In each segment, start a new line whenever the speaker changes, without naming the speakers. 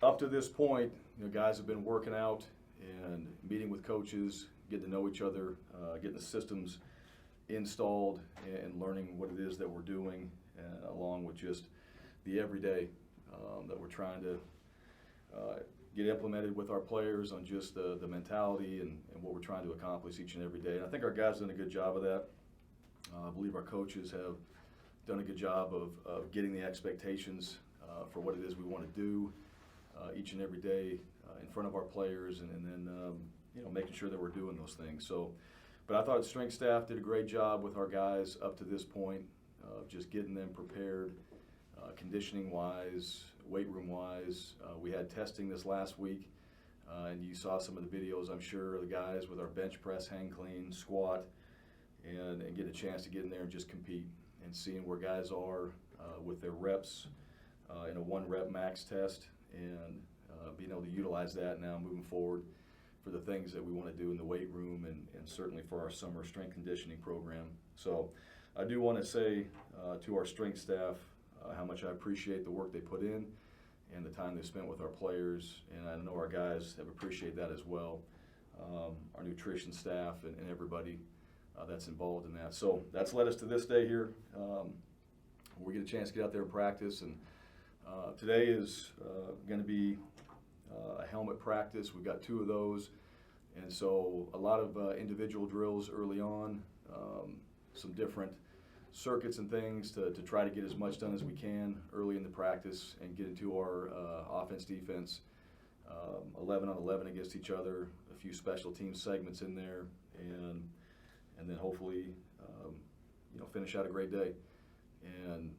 up to this point, guys have been working out and meeting with coaches, getting to know each other, getting the systems installed and learning what it is that we're doing, along with just the everyday that we're trying to get implemented with our players on just the mentality and what we're trying to accomplish each and every day. And I think our guys have done a good job of that. I believe our coaches have done a good job of getting the expectations for what it is we want to do each and every day in front of our players, and then making sure that we're doing those things. So, but I thought the strength staff did a great job with our guys up to this point, just getting them prepared, conditioning-wise, weight room-wise. We had testing this last week, and you saw some of the videos, I'm sure, of the guys with our bench press, hang clean, squat, and get a chance to get in there and just compete and seeing where guys are with their reps in a 1-rep max test, and being able to utilize that now moving forward for the things that we want to do in the weight room and certainly for our summer strength conditioning program. So I do want to say to our strength staff how much I appreciate the work they put in and the time they spent with our players, and I know our guys have appreciated that as well. Our nutrition staff and everybody that's involved in that. So that's led us to this day here. We get a chance to get out there and practice, and today is going to be a helmet practice. We've got 2 of those, and so a lot of individual drills early on, some different circuits and things to try to get as much done as we can early in the practice and get into our offense defense, 11 on 11 against each other, a few special team segments in there, and then hopefully finish out a great day and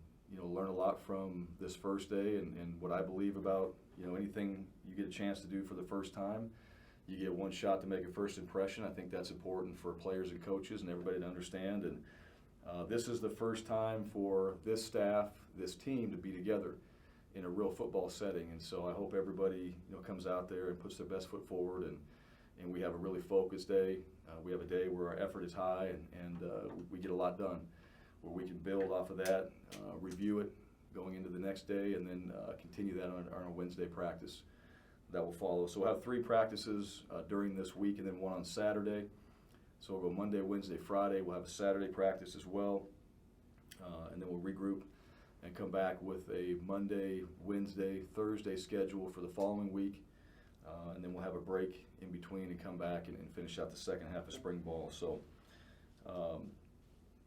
learn a lot from this first day and what I believe about anything you get a chance to do for the first time. You get one shot to make a first impression. I think that's important for players and coaches and everybody to understand. And this is the first time for this staff, this team, to be together in a real football setting. And so I hope everybody comes out there and puts their best foot forward, and we have a really focused day. We have a day where our effort is high and we get a lot done, where we can build off of that, review it going into the next day, and then continue that on our Wednesday practice that will follow. So we'll have 3 practices during this week and then 1 on Saturday. So we'll go Monday, Wednesday, Friday. We'll have a Saturday practice as well, and then we'll regroup and come back with a Monday, Wednesday, Thursday schedule for the following week, and then we'll have a break in between and come back and finish out the second half of spring ball. So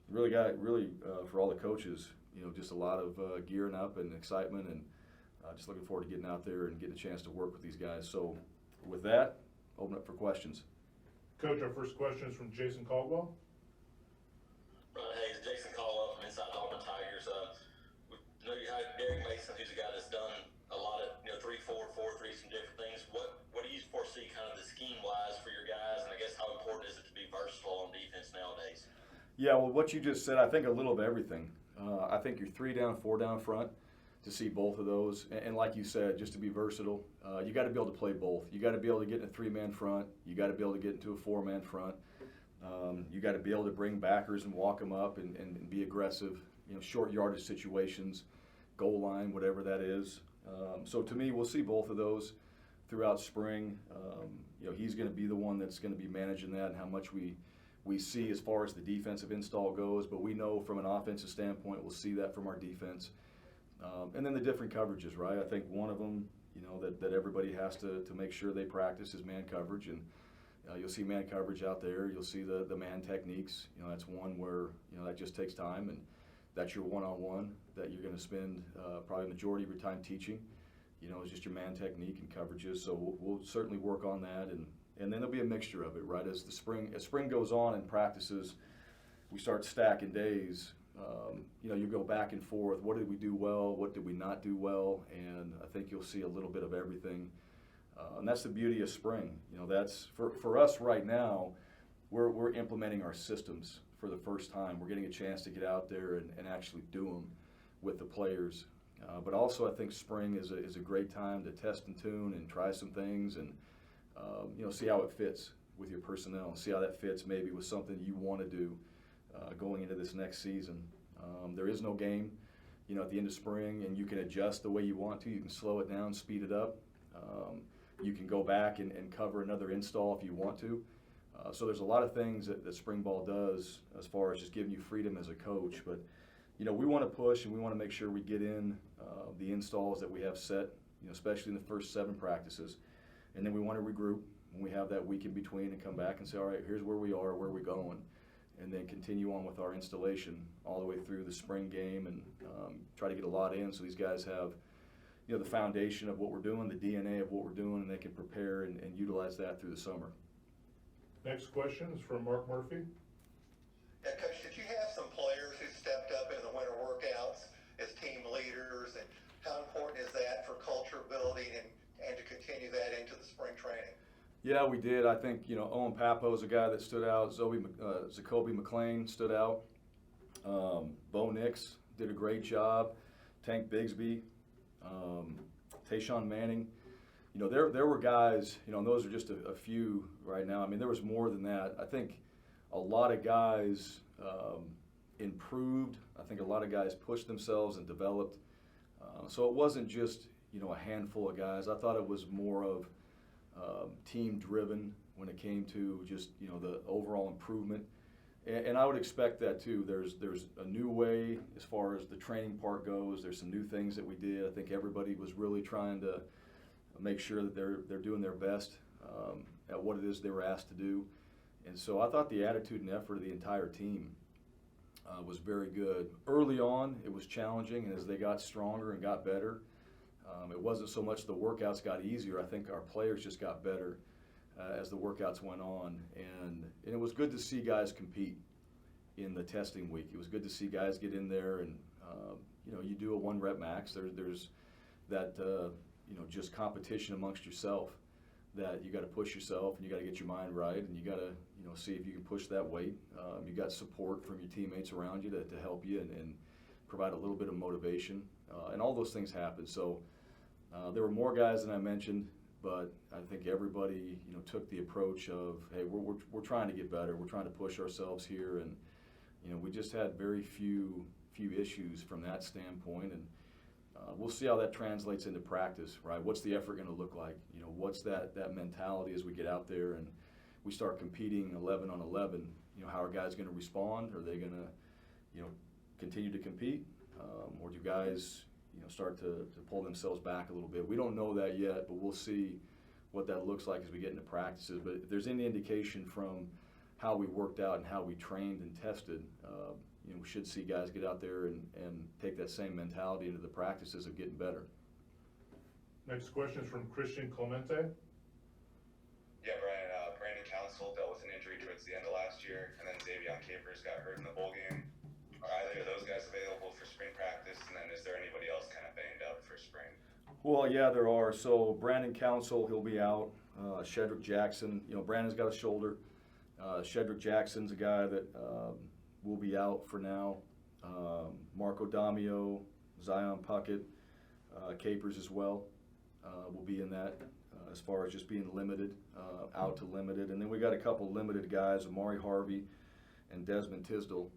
really for all the coaches, just a lot of gearing up and excitement, and just looking forward to getting out there and getting a chance to work with these guys. So with that, open up for questions.
Coach, our first question is from Jason Caldwell.
Hey, it's Jason Caldwell from Inside the Auburn Tigers. We know you hired Derek Mason, who's a guy that's done a lot of 3-4, 4-3, some different things. What do you foresee kind of the scheme-wise for your guys, and I guess how important is it to be versatile on defense nowadays?
Yeah, well, what you just said, I think a little of everything. I think you're 3 down, 4 down front to see both of those. And like you said, just to be versatile, you got to be able to play both. You got to be able to get in a 3-man front. You got to be able to get into a 4-man front. You got to be able to bring backers and walk them up and be aggressive, short yardage situations, goal line, whatever that is. So to me, we'll see both of those throughout spring. He's going to be the one that's going to be managing that and how much we see as far as the defensive install goes, but we know from an offensive standpoint, we'll see that from our defense. And then the different coverages, right? I think one of them, that everybody has to make sure they practice is man coverage, and you'll see man coverage out there. You'll see the man techniques. That's one where, that just takes time, and that's your one-on-one that you're going to spend probably the majority of your time teaching, is just your man technique and coverages. So we'll certainly work on that, and then there'll be a mixture of it, right? As spring goes on and practices, we start stacking days. You go back and forth. What did we do well? What did we not do well? And I think you'll see a little bit of everything. And that's the beauty of spring. That's for us right now. We're implementing our systems for the first time. We're getting a chance to get out there and actually do them with the players. But also, I think spring is a great time to test and tune and try some things and see how it fits with your personnel. See how that fits maybe with something you want to do going into this next season. There is no game, at the end of spring, and you can adjust the way you want to. You can slow it down, speed it up. You can go back and cover another install if you want to. So there's a lot of things that spring ball does as far as just giving you freedom as a coach. But, we want to push and we want to make sure we get in the installs that we have set, especially in the first 7 practices. And then we want to regroup when we have that week in between and come back and say, all right, here's where we are, where we're going. And then continue on with our installation all the way through the spring game and try to get a lot in so these guys have the foundation of what we're doing, the DNA of what we're doing, and they can prepare and utilize that through the summer.
Next question is from Mark Murphy.
Yeah, Coach, did you have some players who stepped up in the winter workouts as team leaders, and how important is that for culture building and to continue that into the spring training?
Yeah, we did. I think, Owen Papo is a guy that stood out. Zacoby McLean stood out. Bo Nix did a great job. Tank Bigsby, Tayshawn Manning. There were guys, and those are just a few right now. I mean, there was more than that. I think a lot of guys improved. I think a lot of guys pushed themselves and developed. So it wasn't just, a handful of guys. I thought it was more of team driven when it came to just, the overall improvement. And I would expect that too. There's a new way as far as the training part goes. There's some new things that we did. I think everybody was really trying to make sure that they're doing their best at what it is they were asked to do. And so I thought the attitude and effort of the entire team was very good. Early on, it was challenging, and as they got stronger and got better, it wasn't so much the workouts got easier. I think our players just got better as the workouts went on. And it was good to see guys compete in the testing week. It was good to see guys get in there and, you do a 1 rep max. There's that, just competition amongst yourself that you got to push yourself and you got to get your mind right and you got to, see if you can push that weight. You got support from your teammates around you to help you and provide a little bit of motivation. And all those things happen. So there were more guys than I mentioned, but I think everybody, took the approach of, hey, we're trying to get better. We're trying to push ourselves here. And, we just had very few issues from that standpoint. And we'll see how that translates into practice, right? What's the effort going to look like? What's that mentality as we get out there and we start competing 11 on 11? How are guys going to respond? Are they going to, continue to compete? Or do guys, start to pull themselves back a little bit? We don't know that yet, but we'll see what that looks like as we get into practices. But if there's any indication from how we worked out and how we trained and tested, we should see guys get out there and take that same mentality into the practices of getting better.
Next question is from Christian Clemente.
Yeah, Bryan, Brandon Council dealt with an injury towards the end of last year, and then Xavier Capers got hurt in the bowl game. Are either of those guys available for spring practice, and then is there anybody else kind of banged up for spring?
Well, yeah, there are. So Brandon Council, he'll be out. Shedrick Jackson, Brandon's got a shoulder. Shedrick Jackson's a guy that will be out for now. Marco Damio, Zion Puckett, Capers as well will be in that as far as just being limited, out to limited. And then we got a couple limited guys, Amari Harvey and Desmond Tisdale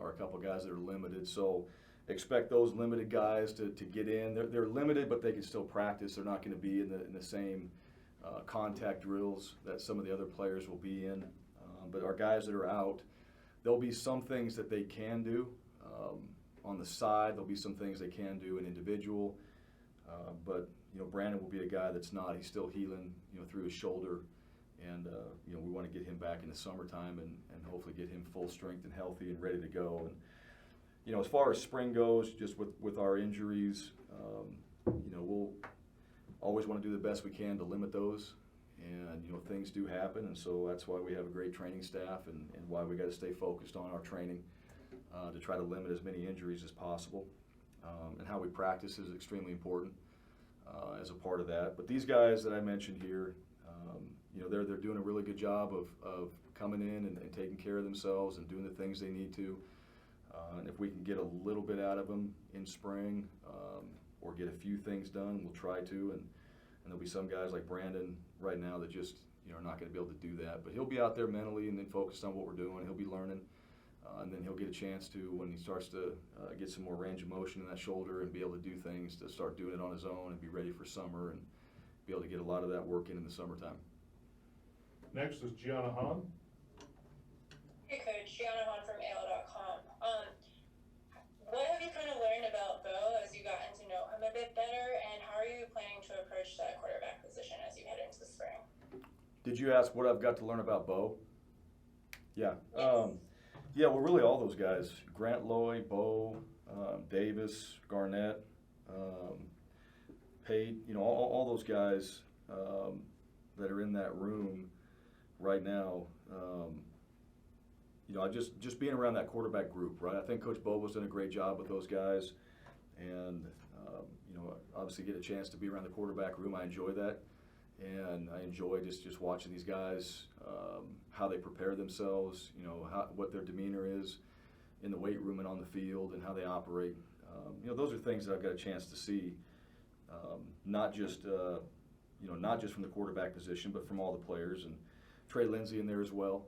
are a couple guys that are limited. So expect those limited guys to get in. They're limited, but they can still practice. They're not going to be in the same contact drills that some of the other players will be in. But our guys that are out, there'll be some things that they can do on the side. There'll be some things they can do in individual. But Brandon will be a guy that's not. He's still healing, through his shoulder, and we want to get him back in the summertime and hopefully get him full strength and healthy and ready to go. And as far as spring goes, just with our injuries, we'll always want to do the best we can to limit those. And things do happen, and so that's why we have a great training staff and why we got to stay focused on our training to try to limit as many injuries as possible. And how we practice is extremely important as a part of that. But these guys that I mentioned here, they're doing a really good job of coming in and taking care of themselves and doing the things they need to. And if we can get a little bit out of them in spring or get a few things done, we'll try to. And there'll be some guys like Brandon right now that just are not going to be able to do that. But he'll be out there mentally and then focused on what we're doing. He'll be learning. And then he'll get a chance to, when he starts to get some more range of motion in that shoulder and be able to do things, to start doing it on his own and be ready for summer be able to get a lot of that work in the summertime.
Next is Gianna Hahn.
Hey Coach, Gianna Hahn from AL.com. What have you kind of learned about Bo as you gotten to know him a bit better, and how are you planning to approach that quarterback position as you head into the spring?
Did you ask what I've got to learn about Bo? Yeah.
Yes.
Yeah, well, really all those guys, Grant Loy, Bo, Davis, Garnett, Pate, all those guys that are in that room right now, just being around that quarterback group, right? I think Coach Bobo's done a great job with those guys, and obviously get a chance to be around the quarterback room. I enjoy that, and I enjoy just watching these guys, how they prepare themselves, what their demeanor is in the weight room and on the field, and how they operate. Those are things that I've got a chance to see, not just from the quarterback position, but from all the players, and Trey Lindsey in there as well.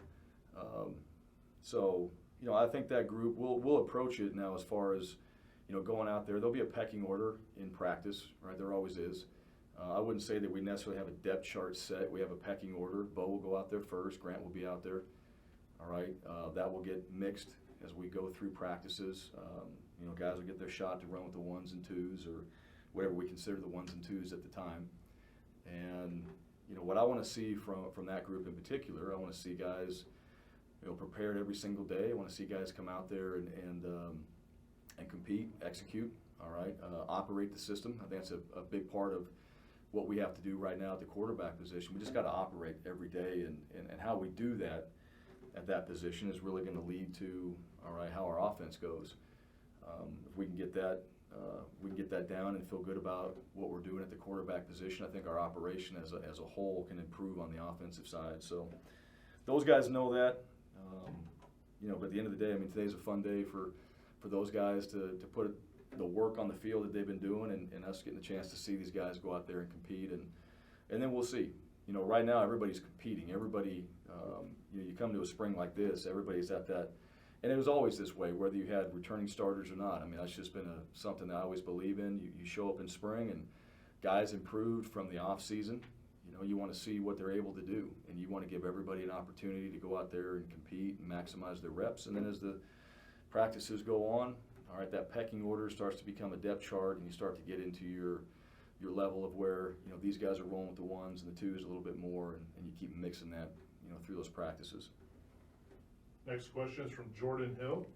So I think that group we'll approach it now as far as going out there. There'll be a pecking order in practice, right? There always is. I wouldn't say that we necessarily have a depth chart set. We have a pecking order. Bo will go out there first. Grant will be out there. All right, that will get mixed as we go through practices. Guys will get their shot to run with the ones and twos, or whatever we consider the ones and twos at the time. And what I want to see from that group in particular, I want to see guys prepared every single day. I want to see guys come out there and compete, execute. All right, operate the system. I think that's a big part of what we have to do right now at the quarterback position. We just got to operate every day, and how we do that at that position is really going to lead to, all right, how our offense goes. If we can get that down and feel good about what we're doing at the quarterback position, I think our operation as a whole can improve on the offensive side. So those guys know that. But at the end of the day, today's a fun day for those guys to put the work on the field that they've been doing, and us getting the chance to see these guys go out there and compete, and then we'll see. Right now everybody's competing. Everybody, you come to a spring like this, everybody's at that, and it was always this way, whether you had returning starters or not. That's just been something that I always believe in. You show up in spring, and guys improved from the off season. You want to see what they're able to do, and you want to give everybody an opportunity to go out there and compete and maximize their reps. And then as the practices go on, all right, that pecking order starts to become a depth chart, and you start to get into your level of where these guys are rolling with the ones and the twos a little bit more, and you keep mixing that through those practices.
Next question is from Jordan Hill.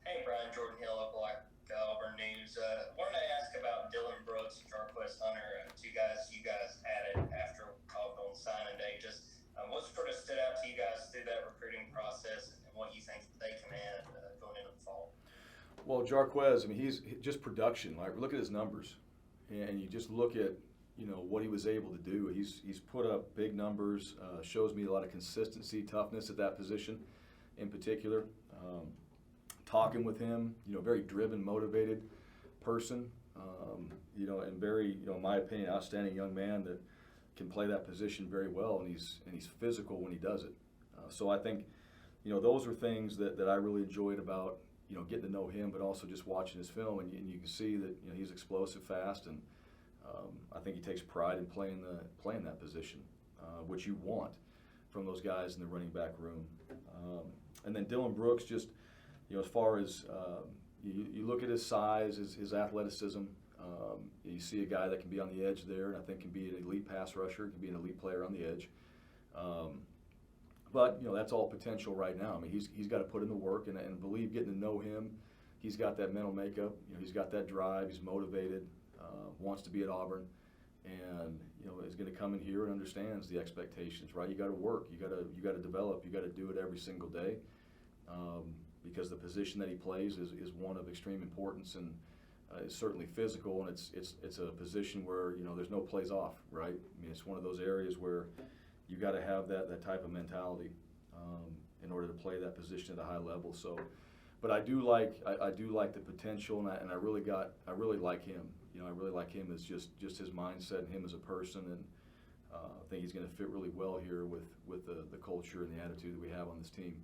Hey Brian, Jordan Hill of Black Auburn News. Wanted to ask about Dylan Brooks and Jarquez Hunter, two guys you guys added after on signing day. Just what sort of stood out to you guys through that recruiting process, and what you think they can add going into the fall?
Well, Jarquez, he's just production. Like, look at his numbers, and you just look at what he was able to do. He's put up big numbers. Shows me a lot of consistency, toughness at that position, in particular. Talking with him, very driven, motivated person, and very, in my opinion, outstanding young man that can play that position very well, and he's physical when he does it. So I think, those are things that I really enjoyed about, getting to know him, but also just watching his film, and you can see that he's explosive, fast, and I think he takes pride in playing that position, which you want from those guys in the running back room. And then Dylan Brooks, just as far as you look at his size, his athleticism, you see a guy that can be on the edge there, and I think can be an elite pass rusher, can be an elite player on the edge. But that's all potential right now. He's got to put in the work, and believe, getting to know him, he's got that mental makeup. He's got that drive. He's motivated, wants to be at Auburn, and is going to come in here and understands the expectations. Right? You got to work. You got to develop. You got to do it every single day, because the position that he plays is one of extreme importance, and is certainly physical, and it's a position where there's no plays off. Right? It's one of those areas where you got to have that type of mentality in order to play that position at a high level. So, but I do like the potential, and I really like him. I really like him as just his mindset and him as a person, and I think he's going to fit really well here with the culture and the attitude that we have on this team.